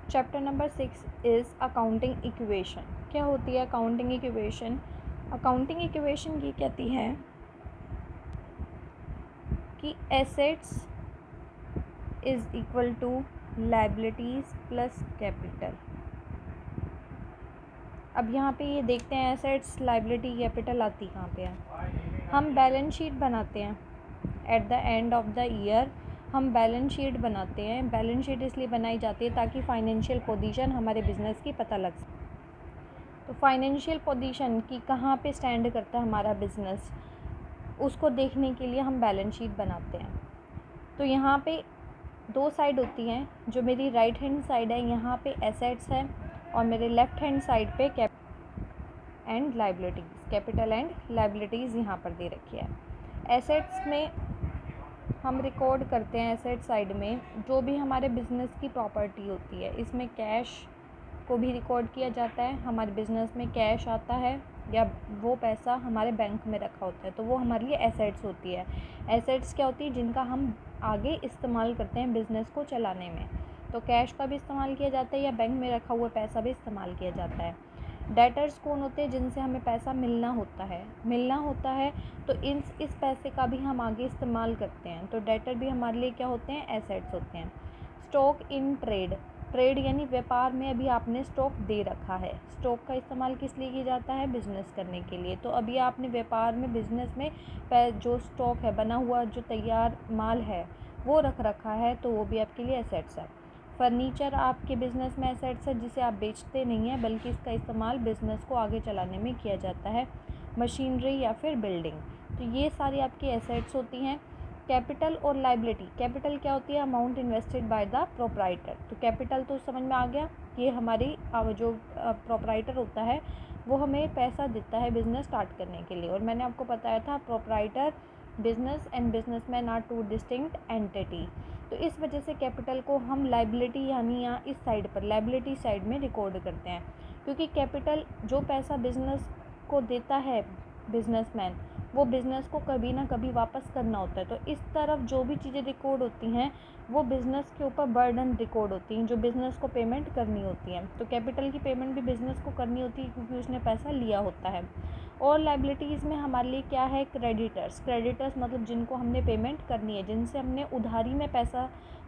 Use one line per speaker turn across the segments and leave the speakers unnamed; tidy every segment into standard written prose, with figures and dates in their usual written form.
Chapter number 6 is accounting equation. क्या होती है अकाउंटिंग इक्वेशन? अकाउंटिंग इक्वेशन ये कहती है कि assets is equal to liabilities plus capital. अब यहाँ पे ये देखते हैं एसेट्स लायबिलिटी कैपिटल आती कहाँ पे है। हम बैलेंस शीट बनाते हैं at the end of the year. हम बैलेंस शीट बनाते हैं। बैलेंस शीट इसलिए बनाई जाती है ताकि फाइनेंशियल पोजीशन हमारे बिजनेस की पता लग सके। तो फाइनेंशियल पोजीशन की कहाँ पे स्टैंड करता है हमारा बिजनेस, उसको देखने के लिए हम बैलेंस शीट बनाते हैं। तो यहाँ पे दो साइड होती हैं। जो मेरी राइट हैंड साइड है यहाँ पे एसेट्स है और मेरे लेफ्ट हैंड साइड पे and liabilities, capital and liabilities यहाँ पर दे रखी है। एसेट्स में हम रिकॉर्ड करते हैं, एसेट साइड में जो भी हमारे बिज़नेस की प्रॉपर्टी होती है। इसमें कैश को भी रिकॉर्ड किया जाता है। हमारे बिज़नेस में कैश आता है या वो पैसा हमारे बैंक में रखा होता है, तो वो हमारे लिए एसेट्स होती है। एसेट्स क्या होती है? जिनका हम आगे इस्तेमाल करते हैं बिज़नेस को चलाने में। तो कैश का भी इस्तेमाल किया जाता है या बैंक में रखा हुआ पैसा भी इस्तेमाल किया जाता है। डेटर्स कौन होते हैं? जिनसे हमें पैसा मिलना होता है तो इस पैसे का भी हम आगे इस्तेमाल करते हैं। तो डेटर भी हमारे लिए क्या होते हैं? एसेट्स होते हैं। स्टॉक इन ट्रेड, ट्रेड यानी व्यापार में अभी आपने स्टॉक दे रखा है। स्टॉक का इस्तेमाल किस लिए किया जाता है? बिज़नेस करने के लिए। तो अभी आपने व्यापार में बिज़नेस में जो स्टॉक है, बना हुआ जो तैयार माल है वो रख रखा है, तो वो भी आपके लिए एसेट्स है। फर्नीचर आपके बिज़नेस में एसेट्स है जिसे आप बेचते नहीं हैं, बल्कि इसका इस्तेमाल बिज़नेस को आगे चलाने में किया जाता है। मशीनरी या फिर बिल्डिंग, तो ये सारी आपकी एसेट्स होती हैं। कैपिटल और लायबिलिटी, कैपिटल क्या होती है? Amount invested by the proprietor. तो कैपिटल तो समझ में आ गया, ये हमारी जो प्रोप्राइटर होता है वो हमें पैसा देता है बिज़नेस स्टार्ट करने के लिए। और मैंने आपको बताया था proprietor business and businessman are two distinct entity. तो इस वजह से कैपिटल को हम लायबिलिटी यानी यहाँ इस साइड पर लायबिलिटी साइड में रिकॉर्ड करते हैं, क्योंकि कैपिटल जो पैसा बिज़नेस को देता है बिजनेसमैन, वो बिज़नेस को कभी ना कभी वापस करना होता है। तो इस तरफ जो भी चीज़ें रिकॉर्ड होती हैं वो बिज़नेस के ऊपर बर्डन रिकॉर्ड होती हैं, जो बिज़नेस को पेमेंट करनी होती है। तो कैपिटल की पेमेंट भी बिज़नेस को करनी होती है क्योंकि उसने पैसा लिया होता है। और लायबिलिटीज़ में हमारे लिए क्या है? क्रेडिटर्स। क्रेडिटर्स मतलब जिनको हमने पेमेंट करनी है, जिनसे हमने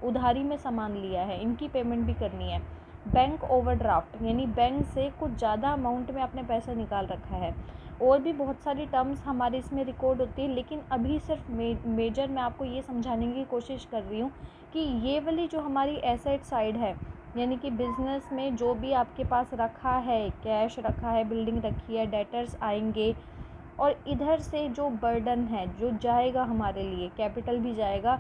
उधारी में सामान लिया है, इनकी पेमेंट भी करनी है। बैंक ओवरड्राफ्ट यानी बैंक से कुछ ज़्यादा अमाउंट में आपने पैसा निकाल रखा है। और भी बहुत सारी टर्म्स हमारे इसमें रिकॉर्ड होती है, लेकिन अभी सिर्फ मेजर मैं आपको ये समझाने की कोशिश कर रही हूँ कि ये वाली जो हमारी एसेट साइड है, यानी कि बिज़नेस में जो भी आपके पास रखा है, कैश रखा है, बिल्डिंग रखी है, डेटर्स आएंगे, और इधर से जो बर्डन है जो जाएगा हमारे लिए, कैपिटल भी जाएगा,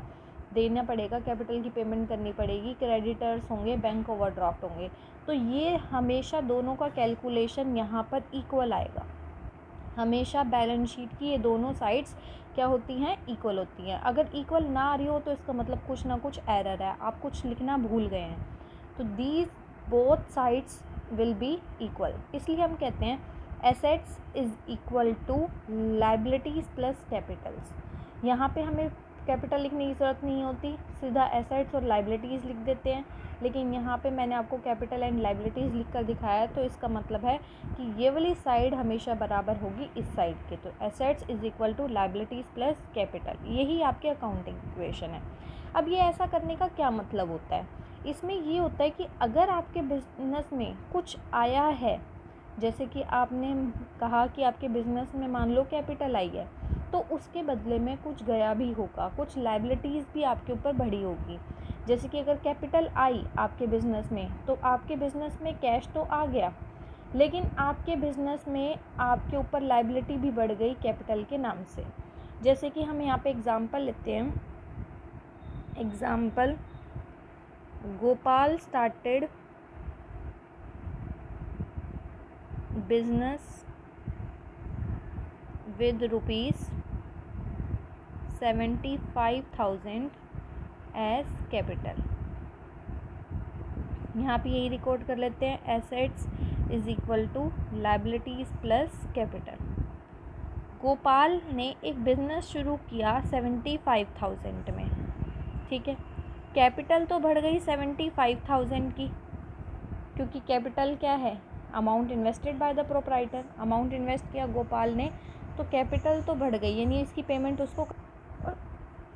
देना पड़ेगा, कैपिटल की पेमेंट करनी पड़ेगी, क्रेडिटर्स होंगे, बैंक ओवरड्राफ्ट होंगे। तो ये हमेशा दोनों का कैलकुलेशन यहाँ पर इक्वल आएगा। हमेशा बैलेंस शीट की ये दोनों साइड्स क्या होती हैं? इक्वल होती हैं। अगर इक्वल ना आ रही हो तो इसका मतलब कुछ ना कुछ एरर है, आप कुछ लिखना भूल गए हैं। तो these both sides will be equal, इसलिए हम कहते हैं assets is equal to liabilities plus capitals. यहाँ पे हमें कैपिटल लिखने की ज़रूरत नहीं होती, सीधा एसेट्स और लायबिलिटीज़ लिख देते हैं। लेकिन यहाँ पे मैंने आपको कैपिटल एंड लायबिलिटीज़ लिख कर दिखाया है, तो इसका मतलब है कि ये वाली साइड हमेशा बराबर होगी इस साइड के। तो assets is equal to liabilities plus capital, यही आपके अकाउंटिंग इक्वेशन है। अब ये ऐसा करने का क्या मतलब होता है? इसमें ये होता है कि अगर आपके बिज़नेस में कुछ आया है, जैसे कि आपने कहा कि आपके बिज़नेस में मान लो कैपिटल आई है, तो उसके बदले में कुछ गया भी होगा, कुछ लायबिलिटीज़ भी आपके ऊपर बढ़ी होगी। जैसे कि अगर कैपिटल आई आपके बिज़नेस में, तो आपके बिज़नेस में कैश तो आ गया, लेकिन आपके बिज़नेस में आपके ऊपर लायबिलिटी भी बढ़ गई कैपिटल के नाम से। जैसे कि हम यहाँ पे एग्ज़ाम्पल लेते हैं। Example, Gopal started business with ₹75,000 as capital. यहाँ पे यही रिकॉर्ड कर लेते हैं, assets is equal to liabilities plus capital. Gopal ने एक बिज़नेस शुरू किया 75,000 में, ठीक है। कैपिटल तो बढ़ गई 75,000 की, क्योंकि कैपिटल क्या है, amount invested by the proprietor, amount invest किया गोपाल ने तो कैपिटल तो बढ़ गई, यानी इसकी पेमेंट उसको।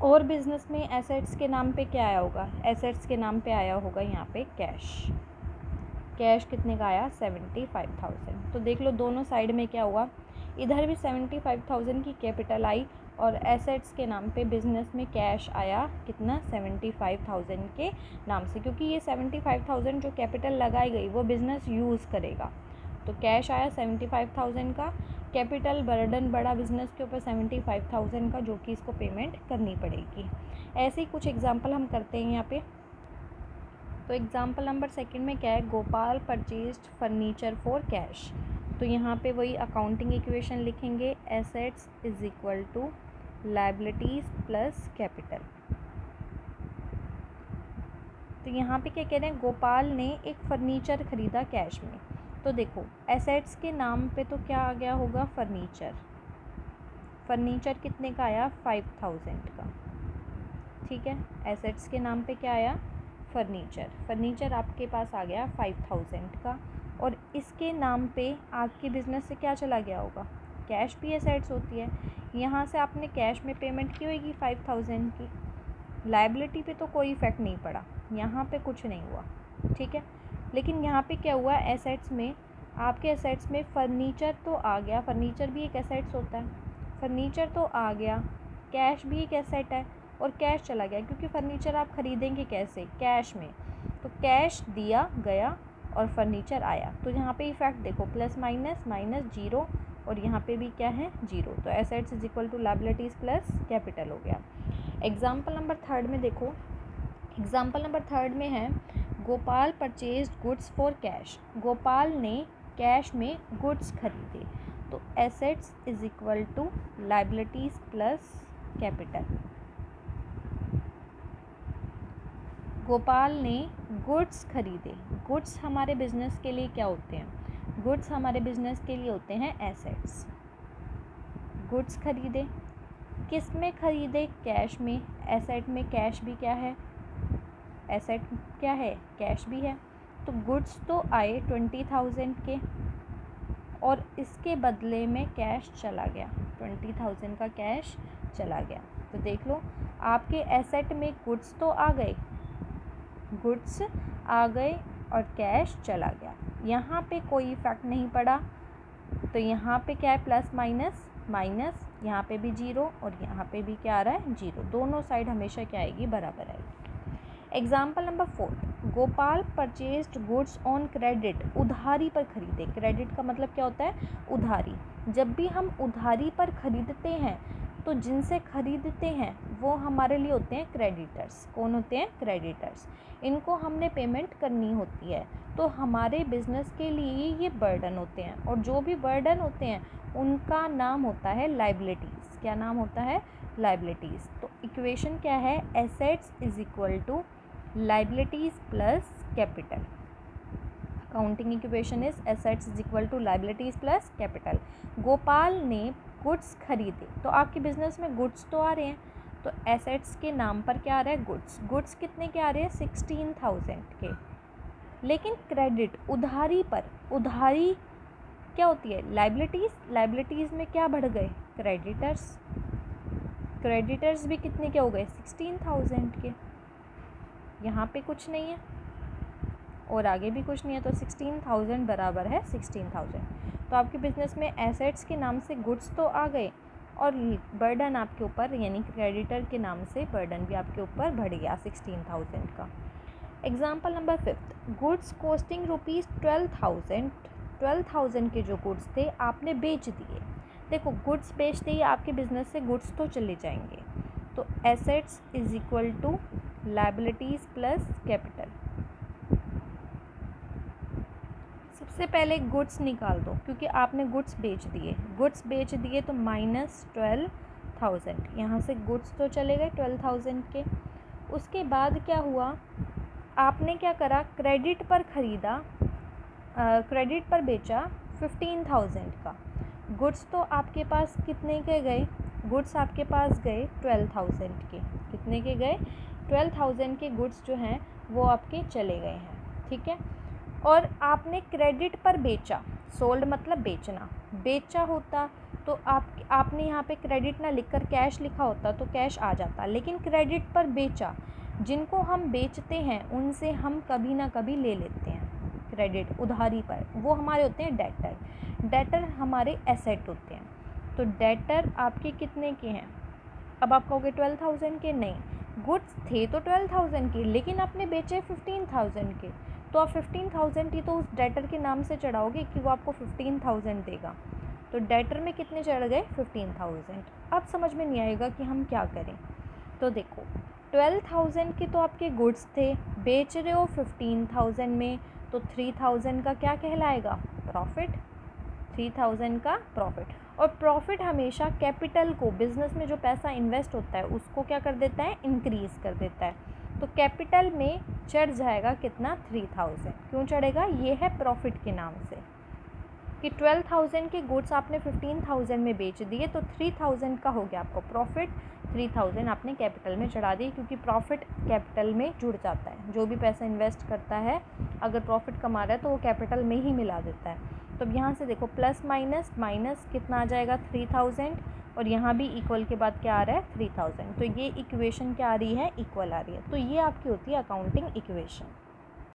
और बिजनेस में एसेट्स के नाम पे क्या आया होगा, एसेट्स के नाम पे आया होगा यहाँ पे कैश। कैश कितने का आया, 75,000। तो देख लो दोनों साइड में क्या हुआ, इधर भी 75,000 की कैपिटल आई और एसेट्स के नाम पे बिजनेस में कैश आया कितना, 75,000 के नाम से, क्योंकि ये 75,000 जो कैपिटल लगाई गई वो बिज़नेस यूज़ करेगा। तो कैश आया 75,000 का, कैपिटल बर्डन बढ़ा बिजनेस के ऊपर 75,000 का, जो कि इसको पेमेंट करनी पड़ेगी। ऐसे ही कुछ एग्जांपल हम करते हैं यहाँ पे। तो एग्जांपल नंबर 2 में क्या है, Gopal purchased furniture for cash. तो यहाँ पे वही अकाउंटिंग इक्वेशन लिखेंगे, assets is equal to liabilities plus capital. तो यहाँ पे क्या कह रहे हैं, गोपाल ने एक फर्नीचर ख़रीदा कैश में। तो देखो एसेट्स के नाम पे तो क्या आ गया होगा, फर्नीचर। फर्नीचर कितने का आया, 5,000 का, ठीक है। एसेट्स के नाम पे क्या आया, फर्नीचर। फर्नीचर आपके पास आ गया 5,000 का, और इसके नाम पे आपके बिज़नेस से क्या चला गया होगा, कैश भी एसेट्स होती है। यहाँ से आपने कैश में पेमेंट की होगी 5,000 की, लायबिलिटी पे तो कोई इफ़ेक्ट नहीं पड़ा, यहाँ पे कुछ नहीं हुआ, ठीक है। लेकिन यहाँ पे क्या हुआ, एसेट्स में, आपके एसेट्स में फर्नीचर तो आ गया, फर्नीचर भी एक एसेट्स होता है, फर्नीचर तो आ गया, कैश भी एक एसेट है, और कैश चला गया, क्योंकि फर्नीचर आप ख़रीदेंगे कैसे, कैश में। तो कैश दिया गया और फर्नीचर आया, तो यहाँ पे इफेक्ट देखो, प्लस माइनस, माइनस जीरो, और यहाँ पे भी क्या है, जीरो। तो assets is equal to liabilities plus capital हो गया। एग्जाम्पल नंबर 3 में देखो, एग्जाम्पल नंबर 3 में है, Gopal purchased goods for cash. Gopal ने कैश में गुड्स खरीदे। तो assets is equal to liabilities plus capital. Gopal ने गुड्स खरीदे। गुड्स हमारे बिजनेस के लिए क्या होते हैं, गुड्स हमारे बिजनेस के लिए होते हैं एसेट्स। गुड्स खरीदे, किस में खरीदे, कैश में। एसेट में कैश भी क्या है, एसेट क्या है, कैश भी है। तो गुड्स तो आए 20,000 के, और इसके बदले में कैश चला गया, 20,000 का कैश चला गया। तो देख लो आपके एसेट में गुड्स तो आ गए, गुड्स आ गए और कैश चला गया, यहाँ पे कोई इफेक्ट नहीं पड़ा। तो यहाँ पे क्या है, प्लस माइनस माइनस, यहाँ पे भी जीरो और यहाँ पे भी क्या आ रहा है, जीरो। दोनों साइड हमेशा क्या आएगी, बराबर आएगी। Example number 4, Gopal purchased goods on credit. उधारी पर खरीदे। क्रेडिट का मतलब क्या होता है, उधारी। जब भी हम उधारी पर खरीदते हैं तो जिनसे खरीदते हैं वो हमारे लिए होते हैं क्रेडिटर्स। कौन होते हैं, क्रेडिटर्स। इनको हमने पेमेंट करनी होती है, तो हमारे बिजनेस के लिए ये बर्डन होते हैं, और जो भी बर्डन होते हैं उनका नाम होता है लायबिलिटीज़। क्या नाम होता है, लायबिलिटीज़। तो इक्वेशन क्या है, assets is equal to liabilities plus capital. Accounting equation is assets is equal to liabilities plus capital. Gopal ने गुड्स खरीदे। तो आपके बिजनेस में गुड्स तो आ रहे हैं, तो एसेट्स के नाम पर क्या आ रहा है, गुड्स। गुड्स कितने के आ रहे हैं, 16,000 के। लेकिन क्रेडिट, उधारी पर, उधारी क्या होती है, लायबिलिटीज़। लायबिलिटीज़ में क्या बढ़ गए, क्रेडिटर्स। क्रेडिटर्स भी कितने के हो गए, 16,000 के। यहाँ पे कुछ नहीं है और आगे भी कुछ नहीं है, तो 16,000 बराबर है 16,000। तो आपके बिजनेस में एसेट्स के नाम से गुड्स तो आ गए, और बर्डन आपके ऊपर, यानी क्रेडिटर के नाम से बर्डन भी आपके ऊपर बढ़ गया 16,000 का। Example number 5, goods costing ₹12,000। 12,000 के जो गुड्स थे आपने बेच दिए। देखो गुड्स बेचते ही आपके बिजनेस से गुड्स तो चले जाएंगे, तो assets is equal to liabilities plus capital. सबसे पहले गुड्स निकाल दो, क्योंकि आपने गुड्स बेच दिए। गुड्स बेच दिए तो माइनस 12,000, यहाँ से गुड्स तो चले गए 12,000 के। उसके बाद क्या हुआ, आपने क्या करा, क्रेडिट पर ख़रीदा, क्रेडिट पर बेचा 15,000 का। गुड्स तो आपके पास कितने के गए, गुड्स आपके पास गए 12,000 के। कितने के गए, 12,000 के गुड्स जो हैं वो आपके चले गए हैं, ठीक है। और आपने क्रेडिट पर बेचा, सोल्ड मतलब बेचना, बेचा होता तो आपने यहाँ पे क्रेडिट ना लिखकर कैश लिखा होता तो कैश आ जाता, लेकिन क्रेडिट पर बेचा, जिनको हम बेचते हैं उनसे हम कभी ना कभी ले लेते हैं क्रेडिट उधारी पर, वो हमारे होते हैं डेटर। डेटर हमारे एसेट होते हैं। तो डेटर आपके कितने के हैं? अब आप कहोगे 12,000 के, नहीं, गुड्स थे तो 12,000 के, लेकिन आपने बेचे 15,000 के, तो आप 15,000 ही तो उस डेटर के नाम से चढ़ाओगे कि वो आपको 15,000 देगा। तो डेटर में कितने चढ़ गए? 15,000। अब समझ में नहीं आएगा कि हम क्या करें। तो देखो 12,000 के तो आपके गुड्स थे, बेच रहे हो 15,000 में, तो 3,000 का क्या कहलाएगा? प्रॉफिट। 3,000 का प्रॉफिट। और प्रॉफिट हमेशा कैपिटल को, बिजनेस में जो पैसा इन्वेस्ट होता है उसको क्या कर देता है? इंक्रीज़ कर देता है। तो कैपिटल में चढ़ जाएगा कितना? 3,000। क्यों चढ़ेगा? ये है प्रॉफिट के नाम से, कि 12,000 के गुड्स आपने 15,000 में बेच दिए तो 3,000 का हो गया आपको प्रॉफिट। 3,000 आपने कैपिटल में चढ़ा दिए, क्योंकि प्रॉफिट कैपिटल में जुड़ जाता है। जो भी पैसा इन्वेस्ट करता है अगर प्रॉफिट कमा रहा है तो वो कैपिटल में ही मिला देता है। तो अब यहाँ से देखो प्लस माइनस, माइनस कितना आ जाएगा? 3,000, और यहाँ भी इक्वल के बाद क्या आ रहा है? 3,000। तो ये इक्वेशन क्या आ रही है? इक्वल आ रही है। तो ये आपकी होती है अकाउंटिंग इक्वेशन।